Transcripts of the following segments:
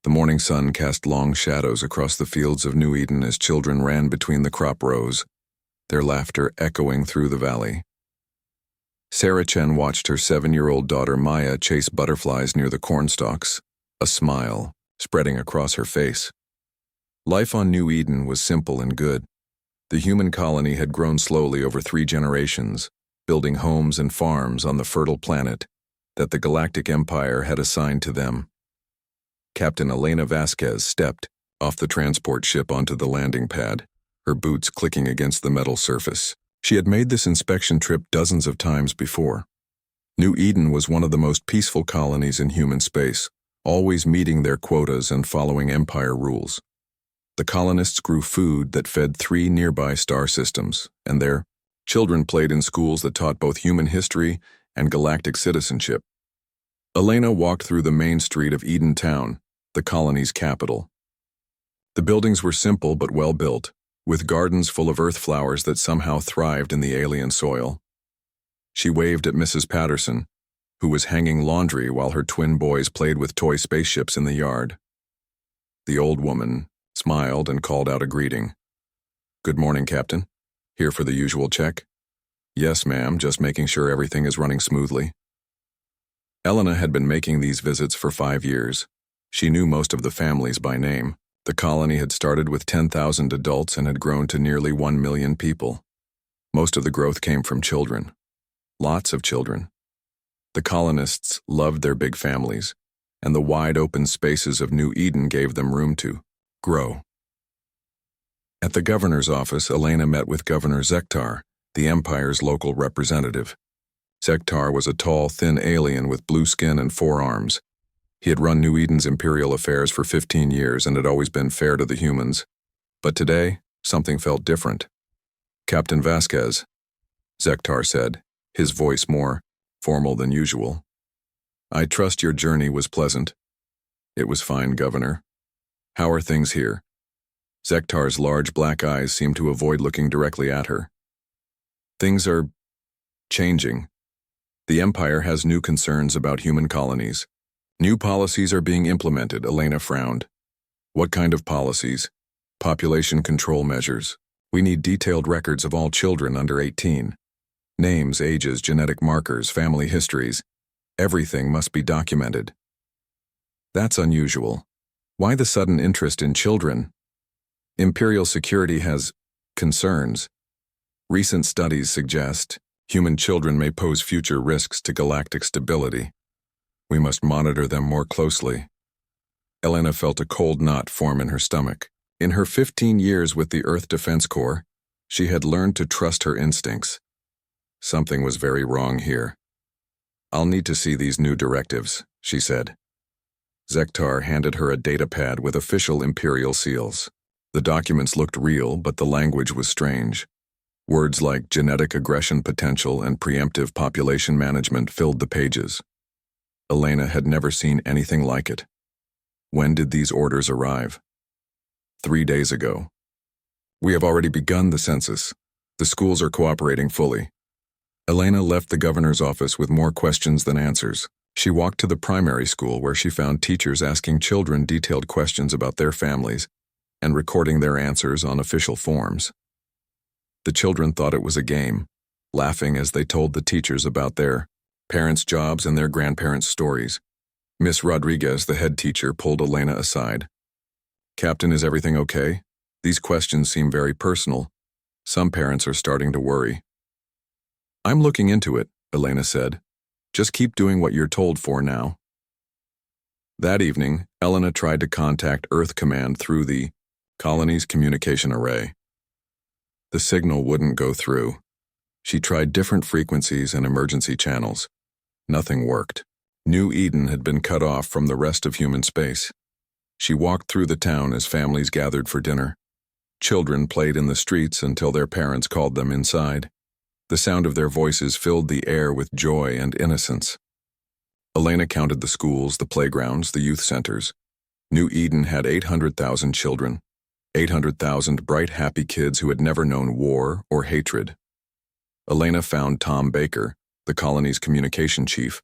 The morning sun cast long shadows across the fields of New Eden as children ran between the crop rows, their laughter echoing through the valley. Sarah Chen watched her 7-year-old daughter Maya chase butterflies near the cornstalks, a smile spreading across her face. Life on New Eden was simple and good. The human colony had grown slowly over 3 generations, building homes and farms on the fertile planet that the Galactic Empire had assigned to them. Captain Elena Vasquez stepped off the transport ship onto the landing pad, her boots clicking against the metal surface. She had made this inspection trip dozens of times before. New Eden was one of the most peaceful colonies in human space, always meeting their quotas and following Empire rules. The colonists grew food that fed 3 nearby star systems, and their children played in schools that taught both human history and galactic citizenship. Elena walked through the main street of Eden Town, the colony's capital. The buildings were simple but well built, with gardens full of earth flowers that somehow thrived in the alien soil. She waved at Mrs. Patterson, who was hanging laundry while her twin boys played with toy spaceships in the yard. The old woman smiled and called out a greeting. "Good morning, Captain. Here for the usual check?" "Yes, ma'am, just making sure everything is running smoothly." Elena had been making these visits for 5 years. She knew most of the families by name. The colony had started with 10,000 adults and had grown to nearly 1 million people. Most of the growth came from children. Lots of children. The colonists loved their big families, and the wide open spaces of New Eden gave them room to grow. At the governor's office, Elena met with Governor Zektar, the Empire's local representative. Zektar was a tall, thin alien with blue skin and 4 arms. He had run New Eden's Imperial affairs for 15 years and had always been fair to the humans. But today, something felt different. "Captain Vasquez," Zektar said, his voice more formal than usual. "I trust your journey was pleasant." "It was fine, Governor. How are things here?" Zektar's large black eyes seemed to avoid looking directly at her. "Things are changing. The Empire has new concerns about human colonies. New policies are being implemented," Elena frowned. "What kind of policies?" "Population control measures. We need detailed records of all children under 18. Names, ages, genetic markers, family histories. Everything must be documented." "That's unusual. Why the sudden interest in children?" "Imperial security has concerns. Recent studies suggest human children may pose future risks to galactic stability. We must monitor them more closely." Elena felt a cold knot form in her stomach. In her 15 years with the Earth Defense Corps, she had learned to trust her instincts. Something was very wrong here. "I'll need to see these new directives," she said. Zektar handed her a datapad with official Imperial seals. The documents looked real, but the language was strange. Words like genetic aggression potential and preemptive population management filled the pages. Elena had never seen anything like it. When did these orders arrive? 3 days ago. "We have already begun the census. The schools are cooperating fully." Elena left the governor's office with more questions than answers. She walked to the primary school where she found teachers asking children detailed questions about their families and recording their answers on official forms. The children thought it was a game, laughing as they told the teachers about their parents' jobs and their grandparents' stories. Miss Rodriguez, the head teacher, pulled Elena aside. "Captain, is everything okay? These questions seem very personal. Some parents are starting to worry." "I'm looking into it," Elena said. "Just keep doing what you're told for now." That evening, Elena tried to contact Earth Command through the colony's communication array. The signal wouldn't go through. She tried different frequencies and emergency channels. Nothing worked. New Eden had been cut off from the rest of human space. She walked through the town as families gathered for dinner. Children played in the streets until their parents called them inside. The sound of their voices filled the air with joy and innocence. Elena counted the schools, the playgrounds, the youth centers. New Eden had 800,000 children, 800,000 bright, happy kids who had never known war or hatred. Elena found Tom Baker, the colony's communication chief,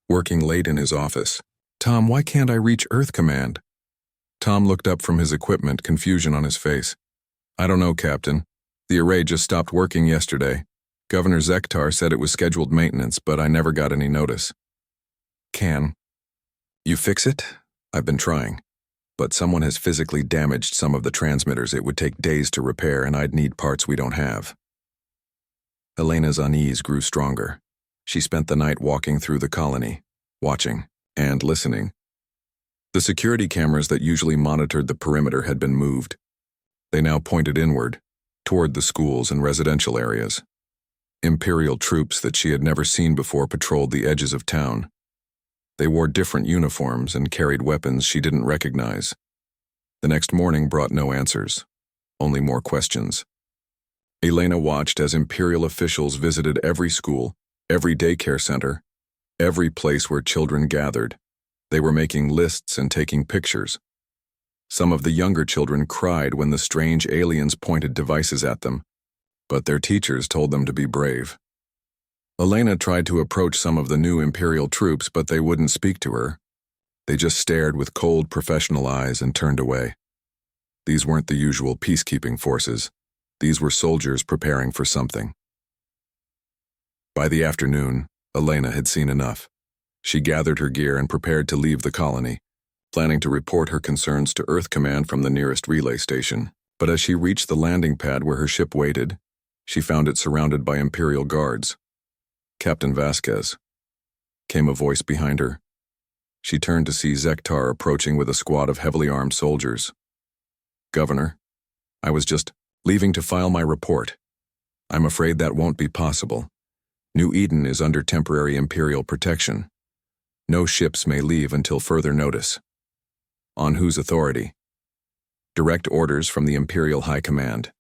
working late in his office. "Tom, why can't I reach Earth Command?" Tom looked up from his equipment, confusion on his face. I don't know, Captain. The array just stopped working yesterday. Governor Zektar said it was scheduled maintenance, but I never got any notice. Can you fix it? I've been trying. But someone has physically damaged some of the transmitters. It would take days to repair, and I'd need parts we don't have. Elena's unease grew stronger. She spent the night walking through the colony, watching and listening. The security cameras that usually monitored the perimeter had been moved. They now pointed inward, toward the schools and residential areas. Imperial troops that she had never seen before patrolled the edges of town. They wore different uniforms and carried weapons she didn't recognize. The next morning brought no answers, only more questions. Elena watched as Imperial officials visited every school, every daycare center, every place where children gathered. They were making lists and taking pictures. Some of the younger children cried when the strange aliens pointed devices at them, but their teachers told them to be brave. Elena tried to approach some of the new Imperial troops, but they wouldn't speak to her. They just stared with cold, professional eyes and turned away. These weren't the usual peacekeeping forces. These were soldiers preparing for something. By the afternoon, Elena had seen enough. She gathered her gear and prepared to leave the colony, planning to report her concerns to Earth Command from the nearest relay station. But as she reached the landing pad where her ship waited, she found it surrounded by Imperial guards. Captain Vasquez. Came a voice behind her. She turned to see Zektar approaching with a squad of heavily armed soldiers. Governor, I was just leaving to file my report. I'm afraid that won't be possible. New Eden is under temporary Imperial protection. No ships may leave until further notice. On whose authority? Direct orders from the Imperial High Command.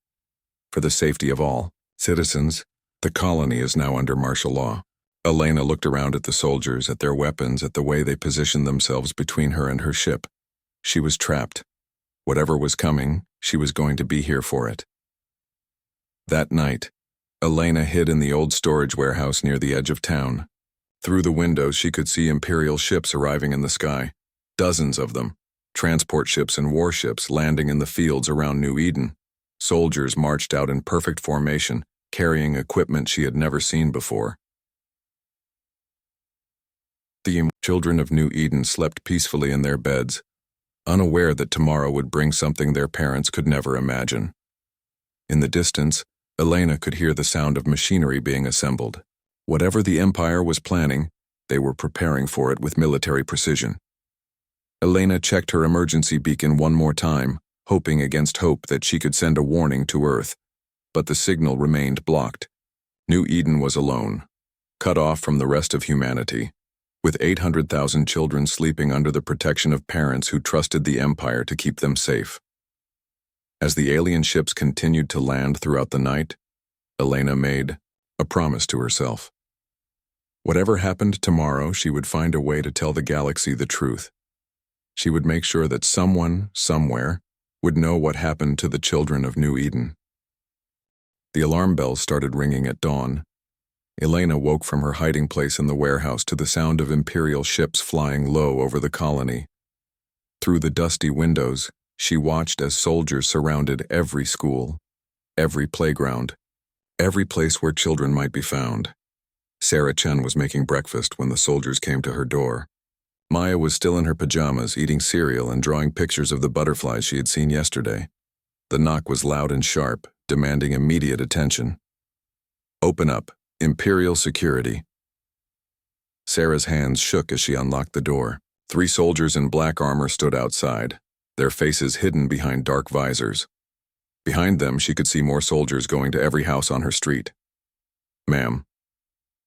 For the safety of all citizens, the colony is now under martial law. Elena looked around at the soldiers, at their weapons, at the way they positioned themselves between her and her ship. She was trapped. Whatever was coming, she was going to be here for it. That night, Elena hid in the old storage warehouse near the edge of town. Through the windows, she could see Imperial ships arriving in the sky. Dozens of them. Transport ships and warships landing in the fields around New Eden. Soldiers marched out in perfect formation, carrying equipment she had never seen before. The children of New Eden slept peacefully in their beds, unaware that tomorrow would bring something their parents could never imagine. In the distance, Elena could hear the sound of machinery being assembled. Whatever the Empire was planning, they were preparing for it with military precision. Elena checked her emergency beacon one more time, hoping against hope that she could send a warning to Earth. But the signal remained blocked. New Eden was alone, cut off from the rest of humanity, with 800,000 children sleeping under the protection of parents who trusted the Empire to keep them safe. As the alien ships continued to land throughout the night, Elena made a promise to herself. Whatever happened tomorrow, she would find a way to tell the galaxy the truth. She would make sure that someone, somewhere, would know what happened to the children of New Eden. The alarm bells started ringing at dawn. Elena woke from her hiding place in the warehouse to the sound of Imperial ships flying low over the colony. Through the dusty windows, she watched as soldiers surrounded every school, every playground, every place where children might be found. Sarah Chen was making breakfast when the soldiers came to her door. Maya was still in her pajamas, eating cereal and drawing pictures of the butterflies she had seen yesterday. The knock was loud and sharp, demanding immediate attention. Open up, Imperial security. Sarah's hands shook as she unlocked the door. 3 soldiers in black armor stood outside, their faces hidden behind dark visors. Behind them, she could see more soldiers going to every house on her street. Ma'am,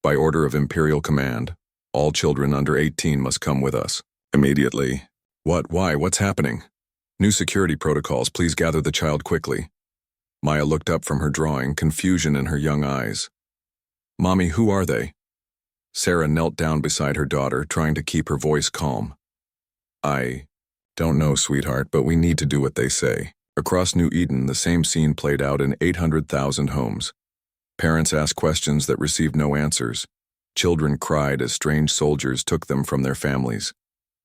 by order of Imperial Command, all children under 18 must come with us. Immediately. What? Why? What's happening? New security protocols, please gather the child quickly. Maya looked up from her drawing, confusion in her young eyes. Mommy, who are they? Sarah knelt down beside her daughter, trying to keep her voice calm. I don't know, sweetheart, but we need to do what they say. Across New Eden, the same scene played out in 800,000 homes. Parents asked questions that received no answers. Children cried as strange soldiers took them from their families.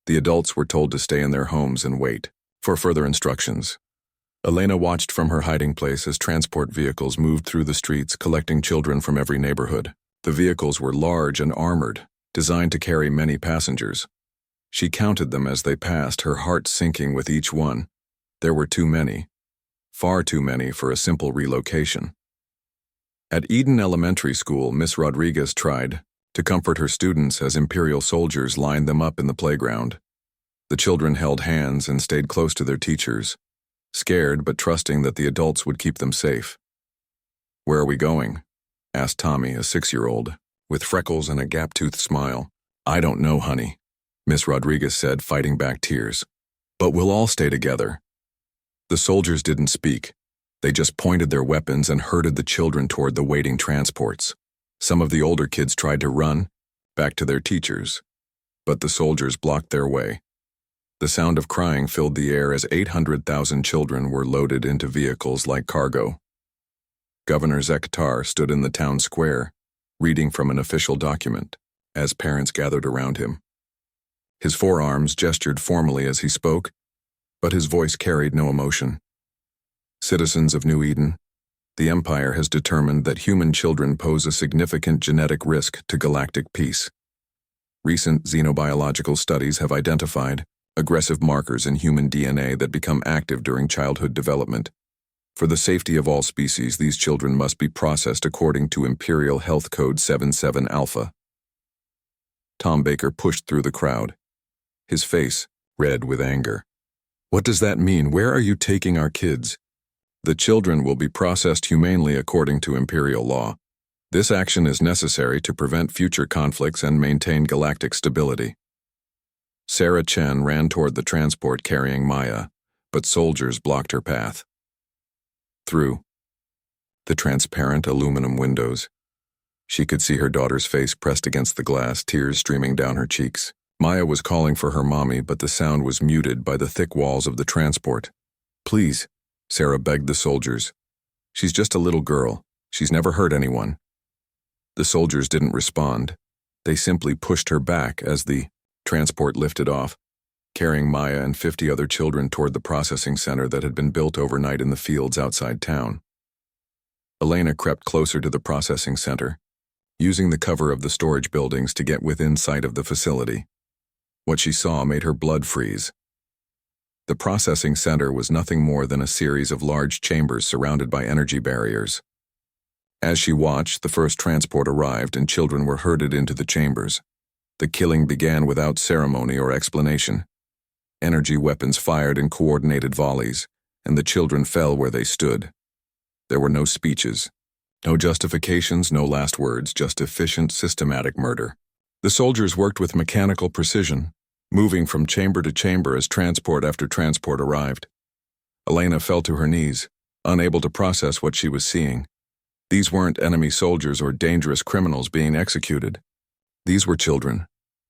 The adults were told to stay in their homes and wait. for further instructions. Elena watched from her hiding place as transport vehicles moved through the streets, collecting children from every neighborhood. The vehicles were large and armored, designed to carry many passengers. She counted them as they passed, her heart sinking with each one. There were too many. Far too many for a simple relocation. At Eden Elementary School, Miss Rodriguez tried to comfort her students as Imperial soldiers lined them up in the playground. The children held hands and stayed close to their teachers, scared but trusting that the adults would keep them safe. "Where are we going?" asked Tommy, a 6-year-old, with freckles and a gap-toothed smile. "I don't know, honey," Miss Rodriguez said, fighting back tears. "But we'll all stay together." The soldiers didn't speak. They just pointed their weapons and herded the children toward the waiting transports. Some of the older kids tried to run, back to their teachers, but the soldiers blocked their way. The sound of crying filled the air as 800,000 children were loaded into vehicles like cargo. Governor Zektar stood in the town square, reading from an official document, as parents gathered around him. His forearms gestured formally as he spoke, but his voice carried no emotion. "Citizens of New Eden, the Empire has determined that human children pose a significant genetic risk to galactic peace. Recent xenobiological studies have identified aggressive markers in human DNA that become active during childhood development. For the safety of all species, these children must be processed according to Imperial Health Code 77 Alpha." Tom Baker pushed through the crowd, his face red with anger. "What does that mean? Where are you taking our kids?" "The children will be processed humanely according to Imperial law. This action is necessary to prevent future conflicts and maintain galactic stability." Sarah Chen ran toward the transport carrying Maya, but soldiers blocked her path. Through the transparent aluminum windows, she could see her daughter's face pressed against the glass, tears streaming down her cheeks. Maya was calling for her mommy, but the sound was muted by the thick walls of the transport. "Please," Sarah begged the soldiers. "She's just a little girl. She's never hurt anyone." The soldiers didn't respond. They simply pushed her back as the transport lifted off, carrying Maya and 50 other children toward the processing center that had been built overnight in the fields outside town. Elena crept closer to the processing center, using the cover of the storage buildings to get within sight of the facility. What she saw made her blood freeze. The processing center was nothing more than a series of large chambers surrounded by energy barriers. As she watched, the first transport arrived and children were herded into the chambers. The killing began without ceremony or explanation. Energy weapons fired in coordinated volleys, and the children fell where they stood. There were no speeches, no justifications, no last words, just efficient, systematic murder. The soldiers worked with mechanical precision, moving from chamber to chamber as transport after transport arrived. Elena fell to her knees, unable to process what she was seeing. These weren't enemy soldiers or dangerous criminals being executed. These were children.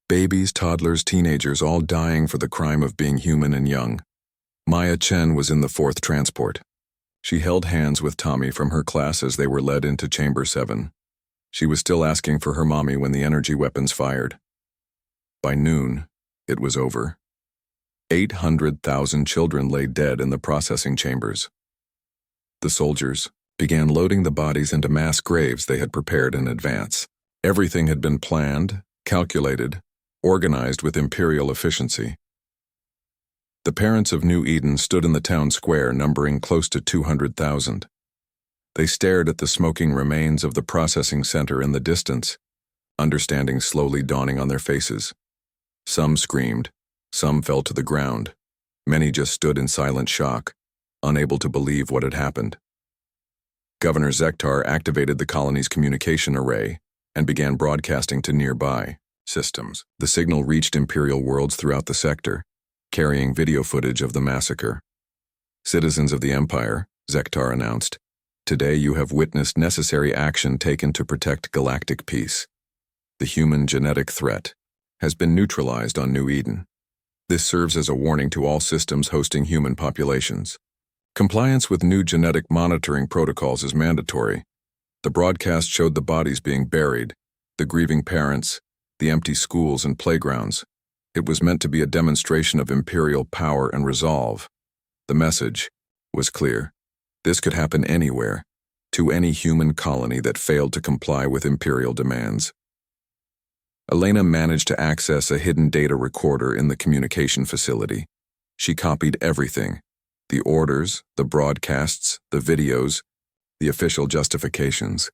Babies, toddlers, teenagers, all dying for the crime of being human and young. Maya Chen was in the 4th transport. She held hands with Tommy from her class as they were led into Chamber 7. She was still asking for her mommy when the energy weapons fired. By noon, it was over. 800,000 children lay dead in the processing chambers. The soldiers began loading the bodies into mass graves they had prepared in advance. Everything had been planned, calculated, organized with Imperial efficiency. The parents of New Eden stood in the town square, numbering close to 200,000. They stared at the smoking remains of the processing center in the distance, understanding slowly dawning on their faces. Some screamed, some fell to the ground. Many just stood in silent shock, unable to believe what had happened. Governor Zektar activated the colony's communication array and began broadcasting to nearby systems. The signal reached Imperial worlds throughout the sector, carrying video footage of the massacre. "Citizens of the Empire," Zektar announced, "today you have witnessed necessary action taken to protect galactic peace. The human genetic threat has been neutralized on New Eden. This serves as a warning to all systems hosting human populations. Compliance with new genetic monitoring protocols is mandatory." The broadcast showed the bodies being buried, the grieving parents, the empty schools and playgrounds. It was meant to be a demonstration of Imperial power and resolve. The message was clear. This could happen anywhere, to any human colony that failed to comply with Imperial demands. Elena managed to access a hidden data recorder in the communication facility. She copied everything: the orders, the broadcasts, the videos, the official justifications.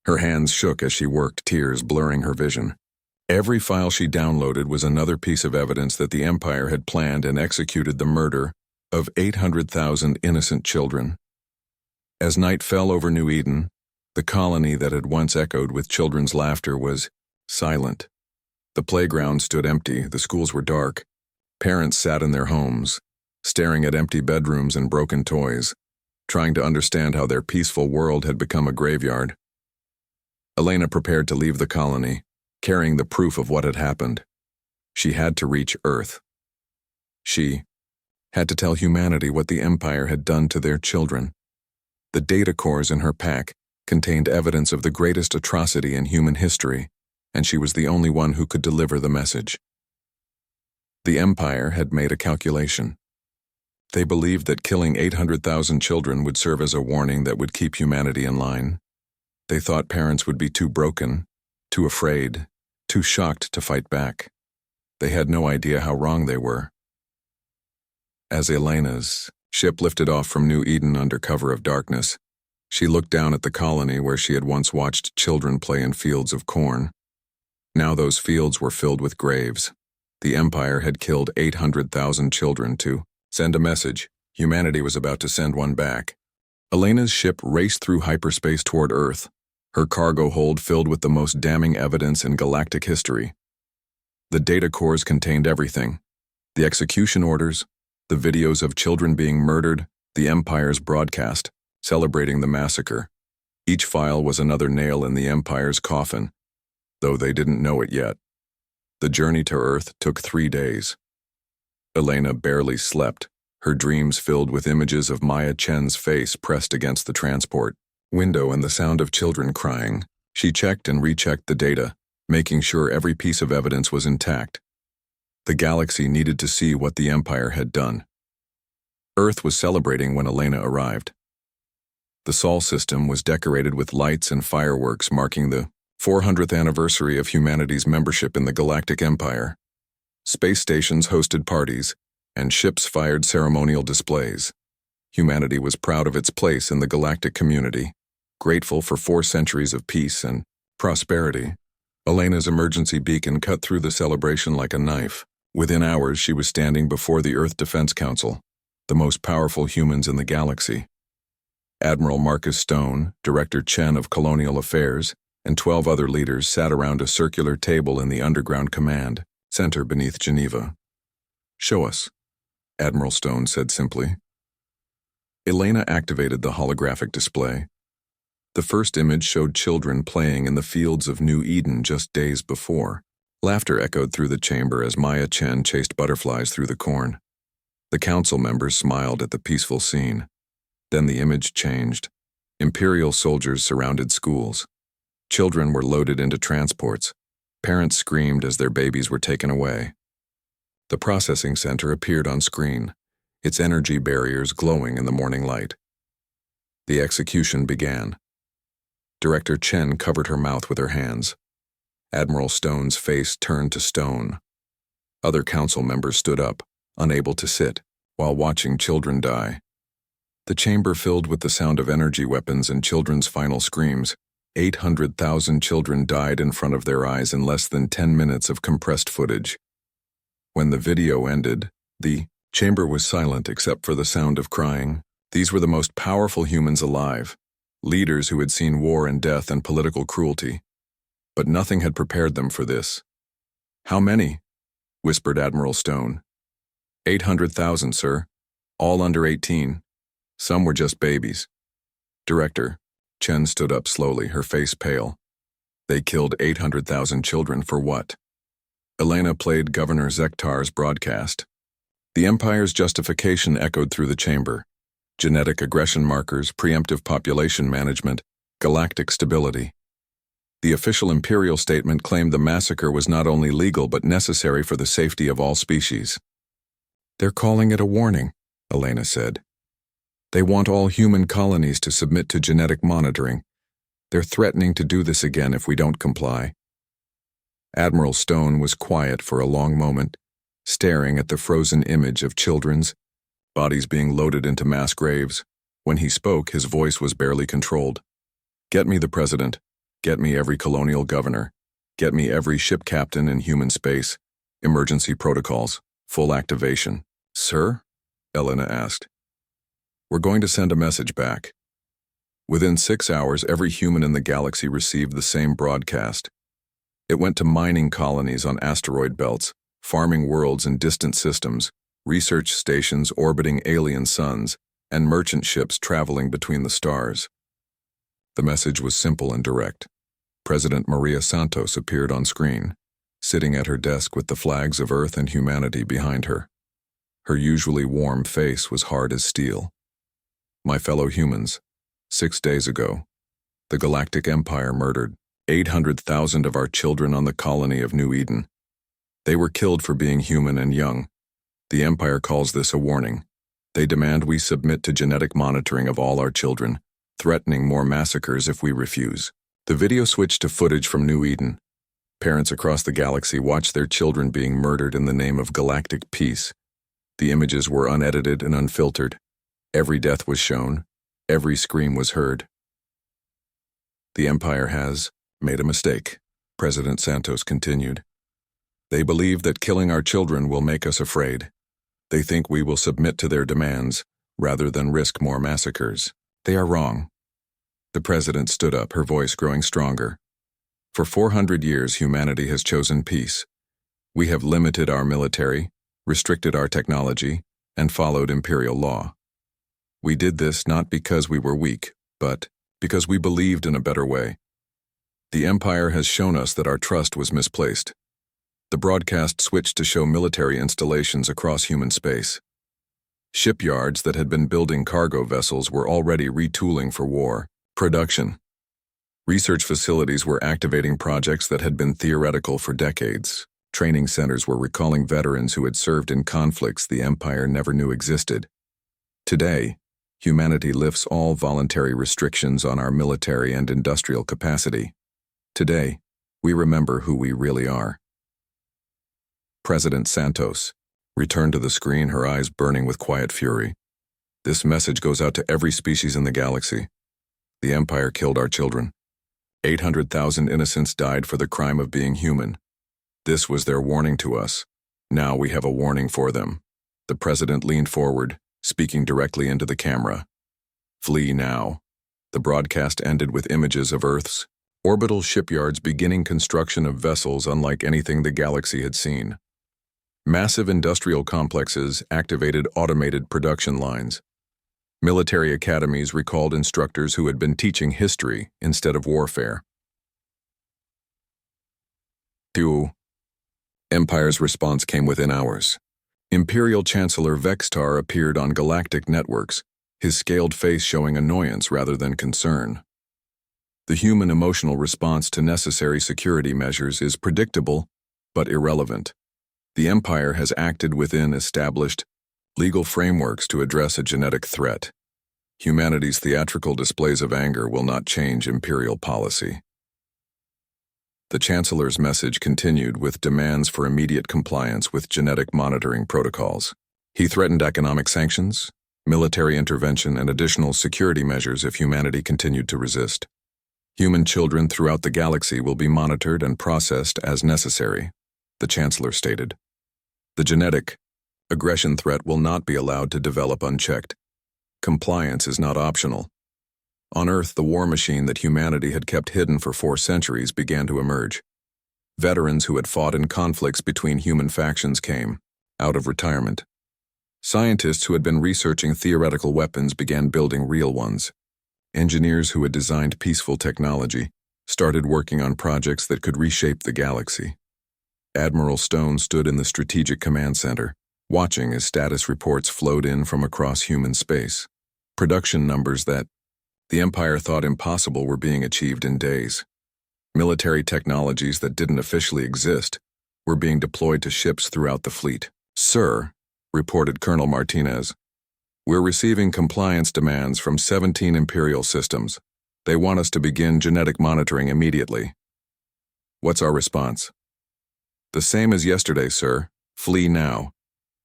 Her hands shook as she worked, tears blurring her vision. Every file she downloaded was another piece of evidence that the Empire had planned and executed the murder of 800,000 innocent children. As night fell over New Eden, the colony that had once echoed with children's laughter was silent. The playground stood empty, the schools were dark. Parents sat in their homes, staring at empty bedrooms and broken toys, trying to understand how their peaceful world had become a graveyard. Elena prepared to leave the colony, carrying the proof of what had happened. She had to reach Earth. She had to tell humanity what the Empire had done to their children. The data cores in her pack contained evidence of the greatest atrocity in human history, and she was the only one who could deliver the message. The Empire had made a calculation. They believed that killing 800,000 children would serve as a warning that would keep humanity in line. They thought parents would be too broken, too afraid, too shocked to fight back. They had no idea how wrong they were. As Elena's ship lifted off from New Eden under cover of darkness, she looked down at the colony where she had once watched children play in fields of corn. Now those fields were filled with graves. The Empire had killed 800,000 children to send a message. Humanity was about to send one back. Elena's ship raced through hyperspace toward Earth, her cargo hold filled with the most damning evidence in galactic history. The data cores contained everything: the execution orders, the videos of children being murdered, the Empire's broadcast, celebrating the massacre. Each file was another nail in the Empire's coffin, though they didn't know it yet. The journey to Earth took 3 days. Elena barely slept, her dreams filled with images of Maya Chen's face pressed against the transport window and the sound of children crying. She checked and rechecked the data, making sure every piece of evidence was intact. The galaxy needed to see what the Empire had done. Earth was celebrating when Elena arrived. The Sol system was decorated with lights and fireworks marking the 400th anniversary of humanity's membership in the Galactic Empire. Space stations hosted parties, and ships fired ceremonial displays. Humanity was proud of its place in the galactic community, grateful for 4 centuries of peace and prosperity. Elena's emergency beacon cut through the celebration like a knife. Within hours, she was standing before the Earth Defense Council, the most powerful humans in the galaxy. Admiral Marcus Stone, Director Chen of Colonial Affairs, and 12 other leaders sat around a circular table in the underground command center beneath Geneva. "Show us," Admiral Stone said simply. Elena activated the holographic display. The first image showed children playing in the fields of New Eden just days before. Laughter echoed through the chamber as Maya Chen chased butterflies through the corn. The council members smiled at the peaceful scene. Then the image changed. Imperial soldiers surrounded schools. Children were loaded into transports. Parents screamed as their babies were taken away. The processing center appeared on screen, its energy barriers glowing in the morning light. The execution began. Director Chen covered her mouth with her hands. Admiral Stone's face turned to stone. Other council members stood up, unable to sit, while watching children die. The chamber filled with the sound of energy weapons and children's final screams. 800,000 children died in front of their eyes in less than 10 minutes of compressed footage. When the video ended, the chamber was silent except for the sound of crying. These were the most powerful humans alive, leaders who had seen war and death and political cruelty. But nothing had prepared them for this. "How many?" whispered Admiral Stone. 800,000, sir. All under 18. Some were just babies. Director, Chen stood up slowly, her face pale. They killed 800,000 children for what? Elena played Governor Zektar's broadcast. The Empire's justification echoed through the chamber. Genetic aggression markers, preemptive population management, galactic stability. The official Imperial statement claimed the massacre was not only legal but necessary for the safety of all species. "They're calling it a warning," Elena said. They want all human colonies to submit to genetic monitoring. They're threatening to do this again if we don't comply. Admiral Stone was quiet for a long moment, staring at the frozen image of children's bodies being loaded into mass graves. When he spoke, his voice was barely controlled. Get me the president. Get me every colonial governor. Get me every ship captain in human space. Emergency protocols. Full activation. Sir? Elena asked. We're going to send a message back. Within 6 hours, every human in the galaxy received the same broadcast. It went to mining colonies on asteroid belts, farming worlds in distant systems, research stations orbiting alien suns, and merchant ships traveling between the stars. The message was simple and direct. President Maria Santos appeared on screen, sitting at her desk with the flags of Earth and humanity behind her. Her usually warm face was hard as steel. My fellow humans, 6 days ago, the Galactic Empire murdered 800,000 of our children on the colony of New Eden. They were killed for being human and young. The Empire calls this a warning. They demand we submit to genetic monitoring of all our children, threatening more massacres if we refuse. The video switched to footage from New Eden. Parents across the galaxy watched their children being murdered in the name of galactic peace. The images were unedited and unfiltered. Every death was shown. Every scream was heard. The Empire has made a mistake, President Santos continued. They believe that killing our children will make us afraid. They think we will submit to their demands rather than risk more massacres. They are wrong. The president stood up, her voice growing stronger. For 400 years, humanity has chosen peace. We have limited our military, restricted our technology, and followed imperial law. We did this not because we were weak, but because we believed in a better way. The Empire has shown us that our trust was misplaced. The broadcast switched to show military installations across human space. Shipyards that had been building cargo vessels were already retooling for war. Production. Research facilities were activating projects that had been theoretical for decades. Training centers were recalling veterans who had served in conflicts the Empire never knew existed. Today, humanity lifts all voluntary restrictions on our military and industrial capacity. Today, we remember who we really are. President Santos returned to the screen, her eyes burning with quiet fury. This message goes out to every species in the galaxy. The Empire killed our children. 800,000 innocents died for the crime of being human. This was their warning to us. Now we have a warning for them. The president leaned forward, speaking directly into the camera. Flee now. The broadcast ended with images of Earth's orbital shipyards beginning construction of vessels unlike anything the galaxy had seen. Massive industrial complexes activated automated production lines. Military academies recalled instructors who had been teaching history instead of warfare. The Empire's response came within hours. Imperial Chancellor Vextar appeared on galactic networks, his scaled face showing annoyance rather than concern. The human emotional response to necessary security measures is predictable, but irrelevant. The Empire has acted within established legal frameworks to address a genetic threat. Humanity's theatrical displays of anger will not change Imperial policy. The Chancellor's message continued with demands for immediate compliance with genetic monitoring protocols. He threatened economic sanctions, military intervention, and additional security measures if humanity continued to resist. Human children throughout the galaxy will be monitored and processed as necessary, the Chancellor stated. The genetic aggression threat will not be allowed to develop unchecked. Compliance is not optional. On Earth, the war machine that humanity had kept hidden for 4 centuries began to emerge. Veterans who had fought in conflicts between human factions came out of retirement. Scientists who had been researching theoretical weapons began building real ones. Engineers who had designed peaceful technology started working on projects that could reshape the galaxy. Admiral Stone stood in the Strategic Command Center, watching as status reports flowed in from across human space. Production numbers that the Empire thought impossible were being achieved in days. Military technologies that didn't officially exist were being deployed to ships throughout the fleet. "Sir," reported Colonel Martinez, We're receiving compliance demands from 17 Imperial systems. They want us to begin genetic monitoring immediately. What's our response? The same as yesterday, sir. Flee now.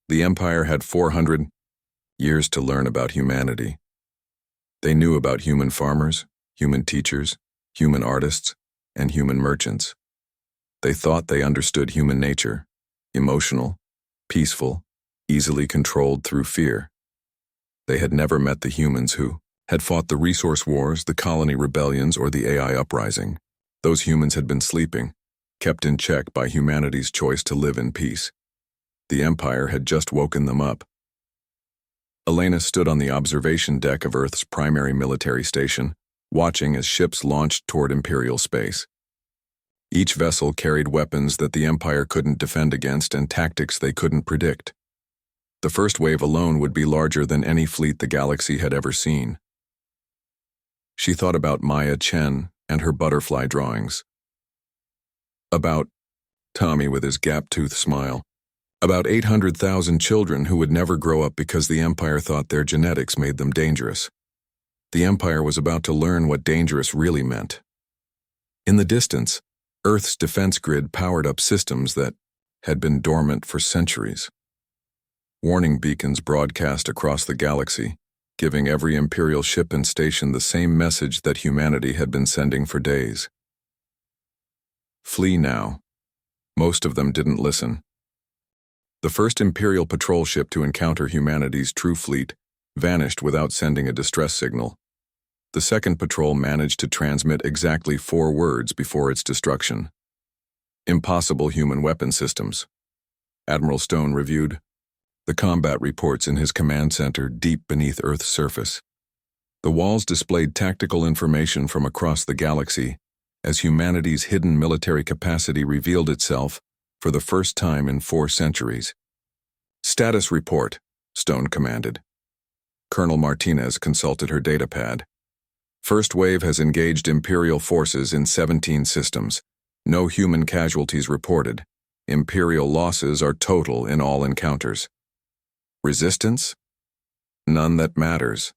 The Empire had 400 years to learn about humanity. They knew about human farmers, human teachers, human artists, and human merchants. They thought they understood human nature, emotional, peaceful, easily controlled through fear. They had never met the humans who had fought the resource wars, the colony rebellions, or the AI uprising. Those humans had been sleeping, kept in check by humanity's choice to live in peace. The Empire had just woken them up. Elena stood on the observation deck of Earth's primary military station, watching as ships launched toward Imperial space. Each vessel carried weapons that the Empire couldn't defend against and tactics they couldn't predict. The first wave alone would be larger than any fleet the galaxy had ever seen. She thought about Maya Chen and her butterfly drawings. About Tommy with his gap-toothed smile. About 800,000 children who would never grow up because the Empire thought their genetics made them dangerous. The Empire was about to learn what dangerous really meant. In the distance, Earth's defense grid powered up systems that had been dormant for centuries. Warning beacons broadcast across the galaxy, giving every Imperial ship and station the same message that humanity had been sending for days. Flee now. Most of them didn't listen. The first Imperial patrol ship to encounter humanity's true fleet vanished without sending a distress signal. The second patrol managed to transmit exactly 4 words before its destruction. Impossible human weapon systems. Admiral Stone reviewed the combat reports in his command center deep beneath Earth's surface. The walls displayed tactical information from across the galaxy as humanity's hidden military capacity revealed itself for the first time in 4 centuries. Status report, Stone commanded. Colonel Martinez consulted her datapad. First wave has engaged Imperial forces in 17 systems. No human casualties reported. Imperial losses are total in all encounters. Resistance? None that matters,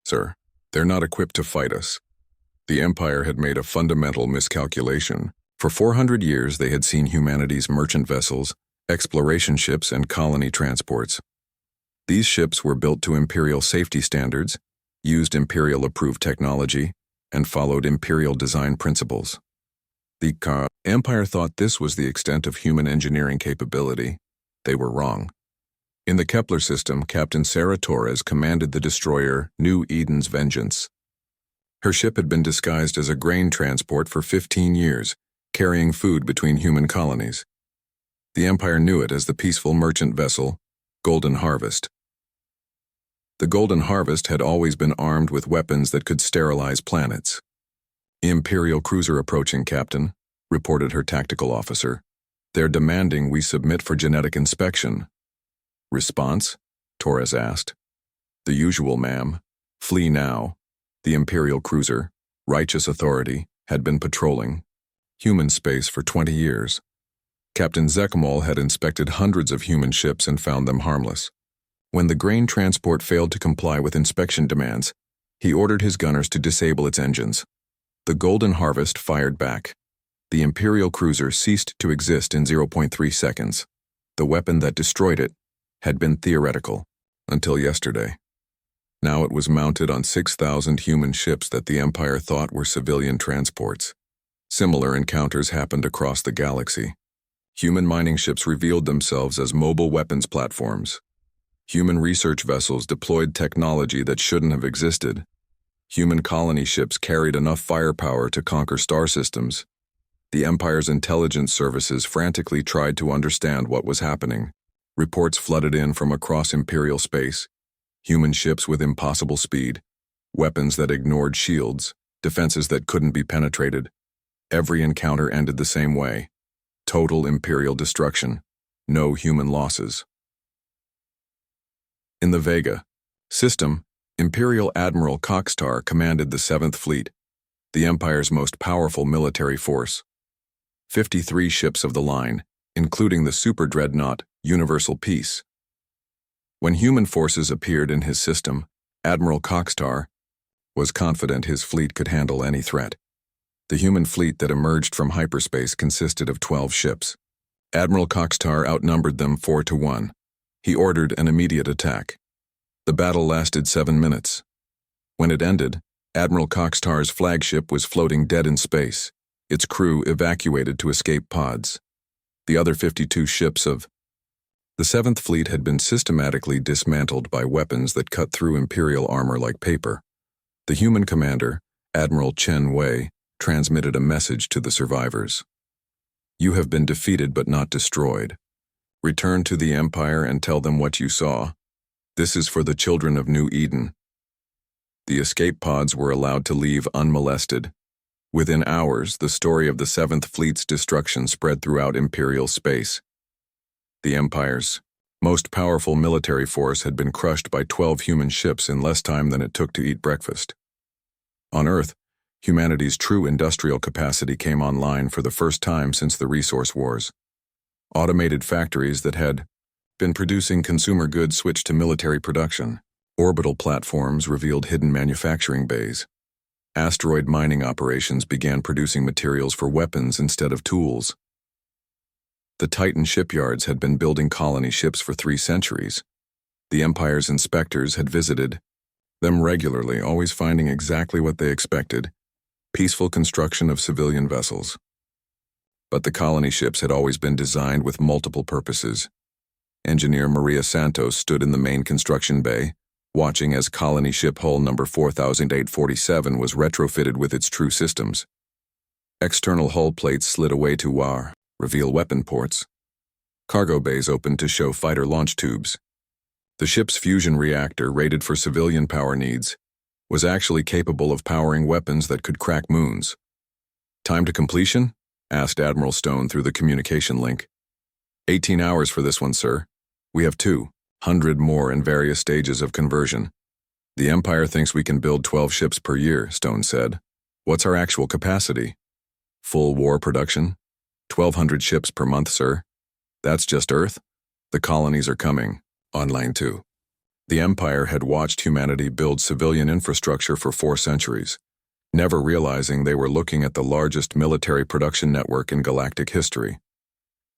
sir. They're not equipped to fight us. The Empire had made a fundamental miscalculation. For 400 years, they had seen humanity's merchant vessels, exploration ships, and colony transports. These ships were built to Imperial safety standards, used Imperial-approved technology, and followed Imperial design principles. The Empire thought this was the extent of human engineering capability. They were wrong. In the Kepler system, Captain Sarah Torres commanded the destroyer New Eden's Vengeance. Her ship had been disguised as a grain transport for 15 years, carrying food between human colonies. The Empire knew it as the peaceful merchant vessel, Golden Harvest. The Golden Harvest had always been armed with weapons that could sterilize planets. Imperial cruiser approaching, Captain, reported her tactical officer. They're demanding we submit for genetic inspection. Response? Torres asked. The usual, ma'am. Flee now. The Imperial cruiser, Righteous Authority, had been patrolling human space for 20 years. Captain Zekmol had inspected hundreds of human ships and found them harmless. When the grain transport failed to comply with inspection demands, he ordered his gunners to disable its engines. The Golden Harvest fired back. The Imperial cruiser ceased to exist in 0.3 seconds. The weapon that destroyed it had been theoretical until yesterday. Now it was mounted on 6,000 human ships that the Empire thought were civilian transports. Similar encounters happened across the galaxy. Human mining ships revealed themselves as mobile weapons platforms. Human research vessels deployed technology that shouldn't have existed. Human colony ships carried enough firepower to conquer star systems. The Empire's intelligence services frantically tried to understand what was happening. Reports flooded in from across Imperial space. Human ships with impossible speed, weapons that ignored shields, defenses that couldn't be penetrated. Every encounter ended the same way. Total Imperial destruction. No human losses. In the Vega system, Imperial Admiral Cockstar commanded the 7th Fleet, the Empire's most powerful military force. 53 ships of the line, including the super dreadnought Universal Peace. When human forces appeared in his system, Admiral Cockstar was confident his fleet could handle any threat. The human fleet that emerged from hyperspace consisted of 12 ships. Admiral Cockstar outnumbered them 4-1. He ordered an immediate attack. The battle lasted 7 minutes. When it ended, Admiral Cockstar's flagship was floating dead in space, its crew evacuated to escape pods. The other 52 ships of the 7th Fleet had been systematically dismantled by weapons that cut through Imperial armor like paper. The human commander, Admiral Chen Wei, transmitted a message to the survivors. "You have been defeated but not destroyed. Return to the Empire and tell them what you saw. This is for the children of New Eden." The escape pods were allowed to leave unmolested. Within hours, the story of the 7th Fleet's destruction spread throughout Imperial space. The Empire's most powerful military force had been crushed by 12 human ships in less time than it took to eat breakfast. On Earth, humanity's true industrial capacity came online for the first time since the resource wars. Automated factories that had been producing consumer goods switched to military production. Orbital platforms revealed hidden manufacturing bays. Asteroid mining operations began producing materials for weapons instead of tools. The Titan shipyards had been building colony ships for 3 centuries. The Empire's inspectors had visited them regularly, always finding exactly what they expected: peaceful construction of civilian vessels. But the colony ships had always been designed with multiple purposes. Engineer Maria Santos stood in the main construction bay, watching as colony ship hull number 4847 was retrofitted with its true systems. External hull plates slid away to reveal weapon ports. Cargo bays opened to show fighter launch tubes. The ship's fusion reactor, rated for civilian power needs, was actually capable of powering weapons that could crack moons. "Time to completion?" asked Admiral Stone through the communication link. 18 hours for this one, sir. We have 200 more in various stages of conversion. The Empire thinks we can build 12 ships per year, Stone said. What's our actual capacity? Full war production? 1,200 ships per month, sir. That's just Earth. The colonies are coming online too. The Empire had watched humanity build civilian infrastructure for 4 centuries, never realizing they were looking at the largest military production network in galactic history.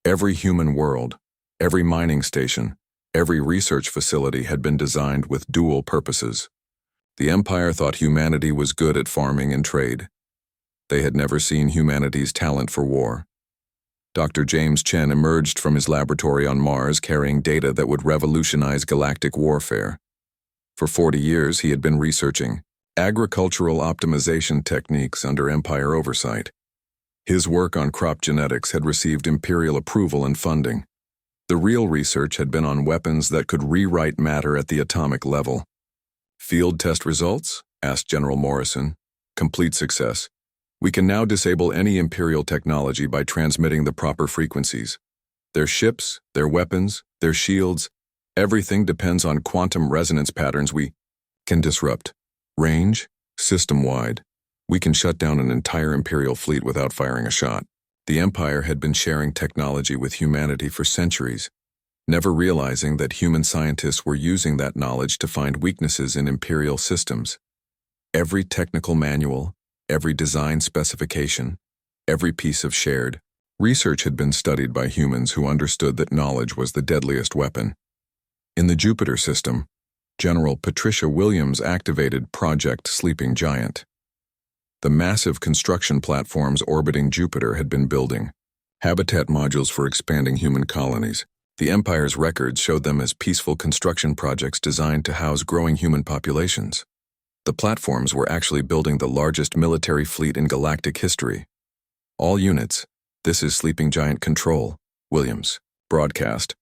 Every human world, every mining station, every research facility had been designed with dual purposes. The Empire thought humanity was good at farming and trade. They had never seen humanity's talent for war. Dr. James Chen emerged from his laboratory on Mars carrying data that would revolutionize galactic warfare. For 40 years, he had been researching agricultural optimization techniques under Empire oversight. His work on crop genetics had received Imperial approval and funding. The real research had been on weapons that could rewrite matter at the atomic level. "Field test results?" asked General Morrison. "Complete success. We can now disable any Imperial technology by transmitting the proper frequencies. Their ships, their weapons, their shields, everything depends on quantum resonance patterns we can disrupt. Range, system-wide. We can shut down an entire Imperial fleet without firing a shot." The Empire had been sharing technology with humanity for centuries, never realizing that human scientists were using that knowledge to find weaknesses in Imperial systems. Every technical manual, every design specification, every piece of shared research had been studied by humans who understood that knowledge was the deadliest weapon. In the Jupiter system, General Patricia Williams activated Project Sleeping Giant. The massive construction platforms orbiting Jupiter had been building habitat modules for expanding human colonies. The Empire's records showed them as peaceful construction projects designed to house growing human populations. The platforms were actually building the largest military fleet in galactic history. "All units, this is Sleeping Giant Control," Williams broadcast.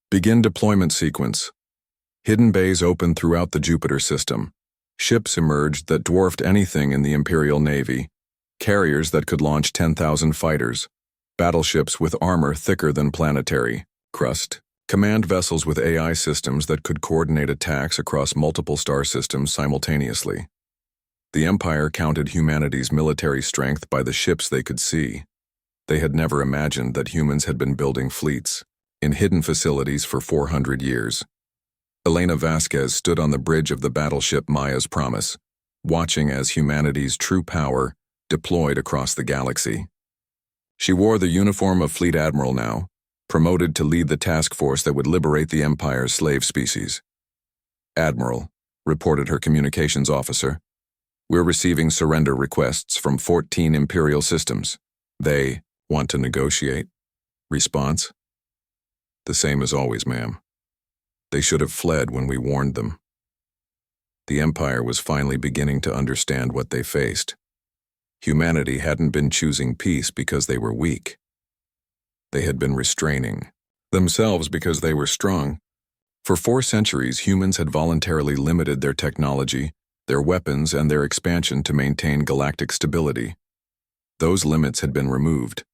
"Begin deployment sequence." Hidden bays opened throughout the Jupiter system. Ships emerged that dwarfed anything in the Imperial Navy, carriers that could launch 10,000 fighters, battleships with armor thicker than planetary crust, command vessels with AI systems that could coordinate attacks across multiple star systems simultaneously. The Empire counted humanity's military strength by the ships they could see. They had never imagined that humans had been building fleets in hidden facilities for 400 years. Elena Vasquez stood on the bridge of the battleship Maya's Promise, watching as humanity's true power deployed across the galaxy. She wore the uniform of Fleet Admiral now, promoted to lead the task force that would liberate the Empire's slave species. "Admiral," reported her communications officer, "we're receiving surrender requests from 14 Imperial systems. They want to negotiate." Response: "The same as always, ma'am. They should have fled when we warned them." The Empire was finally beginning to understand what they faced. Humanity hadn't been choosing peace because they were weak. They had been restraining themselves because they were strong. For 4 centuries, humans had voluntarily limited their technology, their weapons, and their expansion to maintain galactic stability. Those limits had been removed.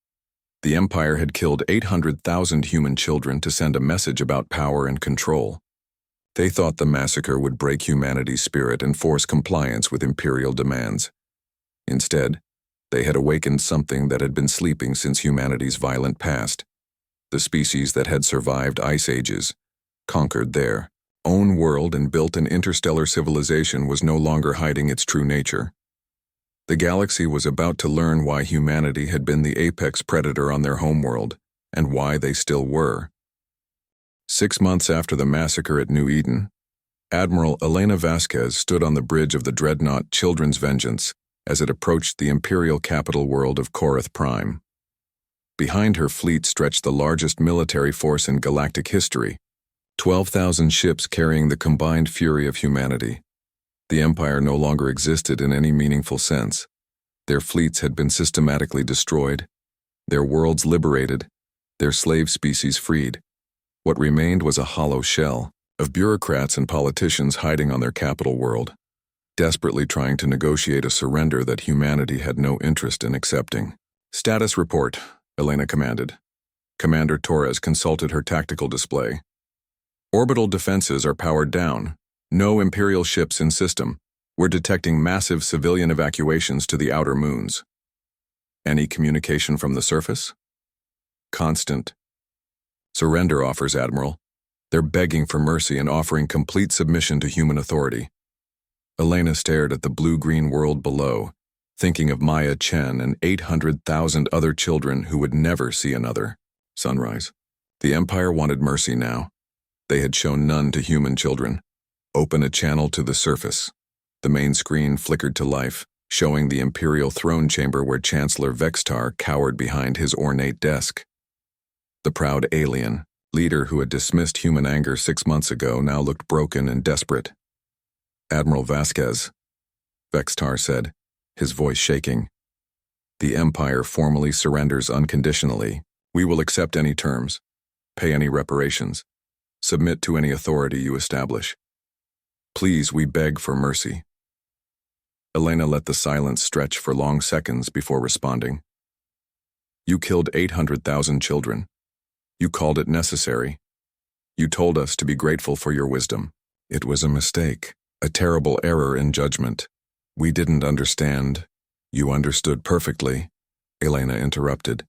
The Empire had killed 800,000 human children to send a message about power and control. They thought the massacre would break humanity's spirit and force compliance with Imperial demands. Instead, they had awakened something that had been sleeping since humanity's violent past. The species that had survived ice ages, conquered their own world, and built an interstellar civilization was no longer hiding its true nature. The galaxy was about to learn why humanity had been the apex predator on their homeworld, and why they still were. 6 months after the massacre at New Eden, Admiral Elena Vasquez stood on the bridge of the dreadnought Children's Vengeance as it approached the Imperial capital world of Korath Prime. Behind her fleet stretched the largest military force in galactic history, 12,000 ships carrying the combined fury of humanity. The Empire no longer existed in any meaningful sense. Their fleets had been systematically destroyed, their worlds liberated, their slave species freed. What remained was a hollow shell of bureaucrats and politicians hiding on their capital world, desperately trying to negotiate a surrender that humanity had no interest in accepting. "Status report," Elena commanded. Commander Torres consulted her tactical display. "Orbital defenses are powered down. No Imperial ships in system. We're detecting massive civilian evacuations to the outer moons." "Any communication from the surface?" "Constant. Surrender offers, Admiral. They're begging for mercy and offering complete submission to human authority." Elena stared at the blue-green world below, thinking of Maya Chen and 800,000 other children who would never see another sunrise. The Empire wanted mercy now. They had shown none to human children. Open a channel to the surface. The main screen flickered to life, showing the Imperial throne chamber where Chancellor Vextar cowered behind his ornate desk. The proud alien, leader who had dismissed human anger 6 months ago, now looked broken and desperate. "Admiral Vasquez," Vextar said, his voice shaking. "The Empire formally surrenders unconditionally. We will accept any terms, pay any reparations, submit to any authority you establish. Please, we beg for mercy." Elena let the silence stretch for long seconds before responding. "You killed 800,000 children. You called it necessary. You told us to be grateful for your wisdom. It was a mistake, a terrible error in judgment. We didn't understand." "You understood perfectly," Elena interrupted.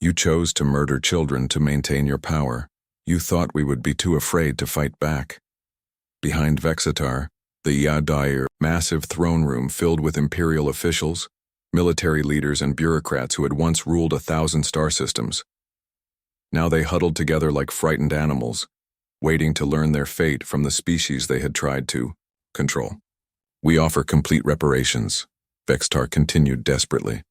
"You chose to murder children to maintain your power. You thought we would be too afraid to fight back." Behind Vexatar, the Yadair massive throne room filled with Imperial officials, military leaders, and bureaucrats who had once ruled 1,000 star systems. Now they huddled together like frightened animals, waiting to learn their fate from the species they had tried to control. "We offer complete reparations," Vextar continued desperately.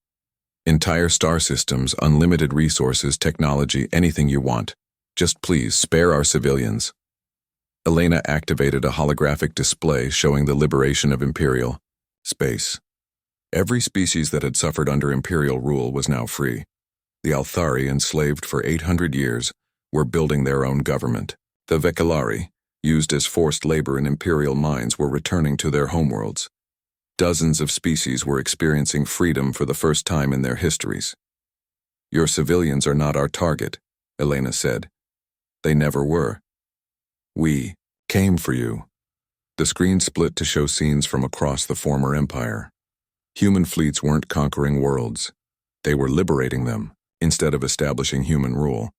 "Entire star systems, unlimited resources, technology, anything you want. Just please spare our civilians." Elena activated a holographic display showing the liberation of Imperial space. Every species that had suffered under Imperial rule was now free. The Althari, enslaved for 800 years, were building their own government. The Vekalari, used as forced labor in Imperial mines, were returning to their homeworlds. Dozens of species were experiencing freedom for the first time in their histories. "Your civilians are not our target," Elena said. "They never were. We came for you." The screen split to show scenes from across the former empire. Human fleets weren't conquering worlds. They were liberating them. Instead of establishing human rule,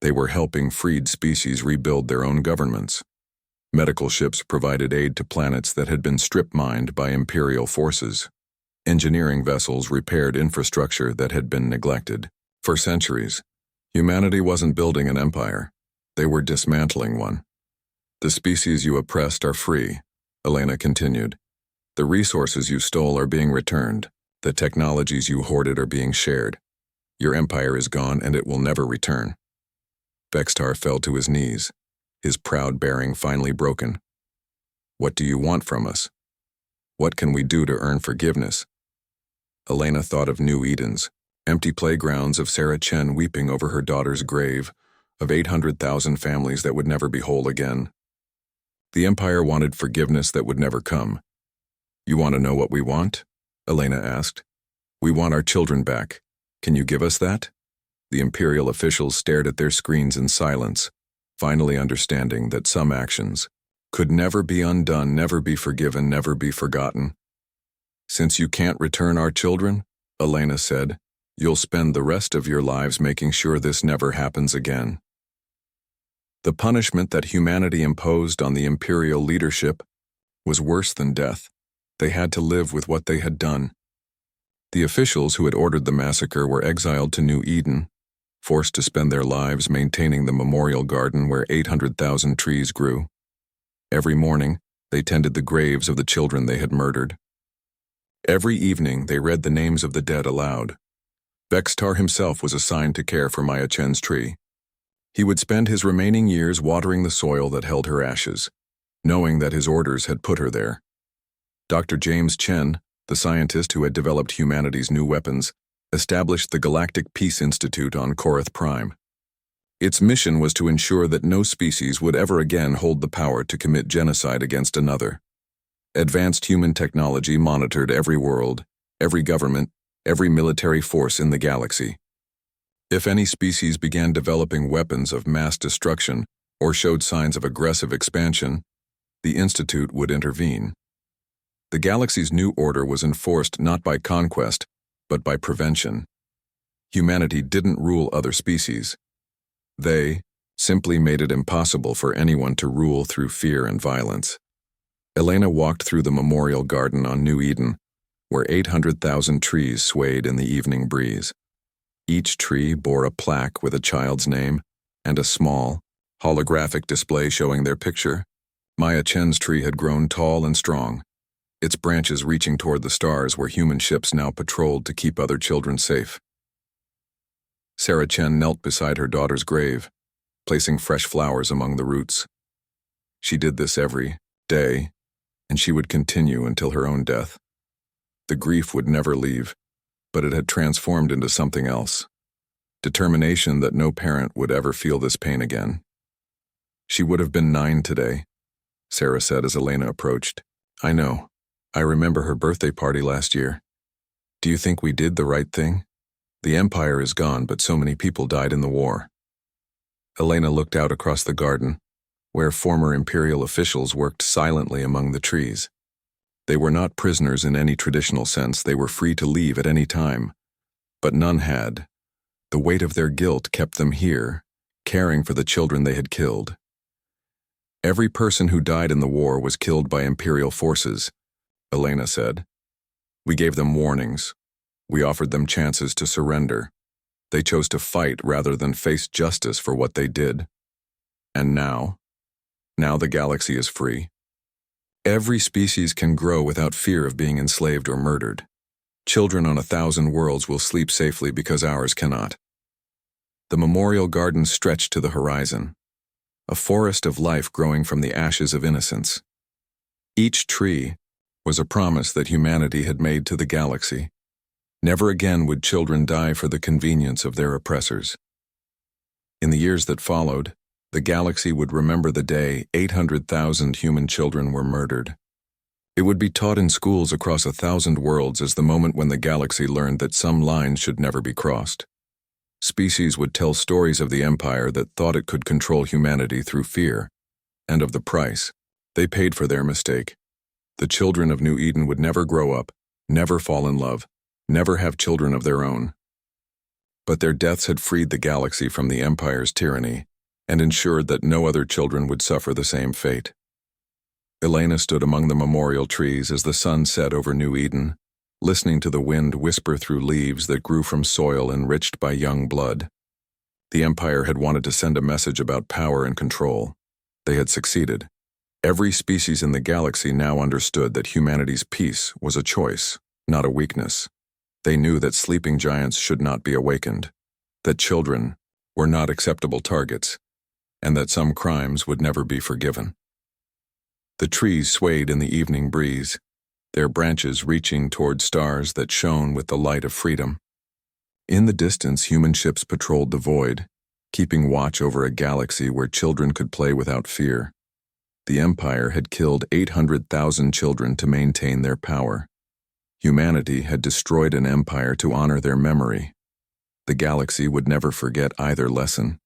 they were helping freed species rebuild their own governments. Medical ships provided aid to planets that had been strip-mined by Imperial forces. Engineering vessels repaired infrastructure that had been neglected. For centuries, humanity wasn't building an empire. They were dismantling one. The species you oppressed are free, Elena continued. The resources you stole are being returned. The technologies you hoarded are being shared. Your empire is gone and it will never return. Vextar fell to his knees, his proud bearing finally broken. What do you want from us? What can we do to earn forgiveness? Elena thought of New Edens, empty playgrounds of Sarah Chen weeping over her daughter's grave, of 800,000 families that would never be whole again. The Empire wanted forgiveness that would never come. You want to know what we want? Elena asked. We want our children back. Can you give us that? The Imperial officials stared at their screens in silence, finally understanding that some actions could never be undone, never be forgiven, never be forgotten. Since you can't return our children, Elena said, you'll spend the rest of your lives making sure this never happens again. The punishment that humanity imposed on the Imperial leadership was worse than death. They had to live with what they had done. The officials who had ordered the massacre were exiled to New Eden, forced to spend their lives maintaining the memorial garden where 800,000 trees grew. Every morning, they tended the graves of the children they had murdered. Every evening, they read the names of the dead aloud. Vextar himself was assigned to care for Maya Chen's tree. He would spend his remaining years watering the soil that held her ashes, knowing that his orders had put her there. Dr. James Chen, the scientist who had developed humanity's new weapons, established the Galactic Peace Institute on Korath Prime. Its mission was to ensure that no species would ever again hold the power to commit genocide against another. Advanced human technology monitored every world, every government, every military force in the galaxy. If any species began developing weapons of mass destruction or showed signs of aggressive expansion, the Institute would intervene. The galaxy's new order was enforced not by conquest, but by prevention. Humanity didn't rule other species. They simply made it impossible for anyone to rule through fear and violence. Elena walked through the memorial garden on New Eden, where 800,000 trees swayed in the evening breeze. Each tree bore a plaque with a child's name and a small, holographic display showing their picture. Maya Chen's tree had grown tall and strong, its branches reaching toward the stars where human ships now patrolled to keep other children safe. Sarah Chen knelt beside her daughter's grave, placing fresh flowers among the roots. She did this every day, and she would continue until her own death. The grief would never leave, but it had transformed into something else. Determination that no parent would ever feel this pain again. She would have been 9 today, Sarah said as Elena approached. I know. I remember her birthday party last year. Do you think we did the right thing? The Empire is gone, but so many people died in the war. Elena looked out across the garden, where former Imperial officials worked silently among the trees. They were not prisoners in any traditional sense. They were free to leave at any time. But none had. The weight of their guilt kept them here, caring for the children they had killed. Every person who died in the war was killed by Imperial forces, Elena said. We gave them warnings. We offered them chances to surrender. They chose to fight rather than face justice for what they did. And now the galaxy is free. Every species can grow without fear of being enslaved or murdered. Children on 1,000 worlds will sleep safely because ours cannot. The memorial garden stretched to the horizon, a forest of life growing from the ashes of innocence. Each tree was a promise that humanity had made to the galaxy. Never again would children die for the convenience of their oppressors. In the years that followed, the galaxy would remember the day 800,000 human children were murdered. It would be taught in schools across 1,000 worlds as the moment when the galaxy learned that some lines should never be crossed. Species would tell stories of the Empire that thought it could control humanity through fear, and of the price they paid for their mistake. The children of New Eden would never grow up, never fall in love, never have children of their own. But their deaths had freed the galaxy from the Empire's tyranny and ensured that no other children would suffer the same fate. Elena stood among the memorial trees as the sun set over New Eden, listening to the wind whisper through leaves that grew from soil enriched by young blood. The Empire had wanted to send a message about power and control. They had succeeded. Every species in the galaxy now understood that humanity's peace was a choice, not a weakness. They knew that sleeping giants should not be awakened, that children were not acceptable targets, and that some crimes would never be forgiven. The trees swayed in the evening breeze, their branches reaching toward stars that shone with the light of freedom. In the distance, human ships patrolled the void, keeping watch over a galaxy where children could play without fear. The Empire had killed 800,000 children to maintain their power. Humanity had destroyed an empire to honor their memory. The galaxy would never forget either lesson.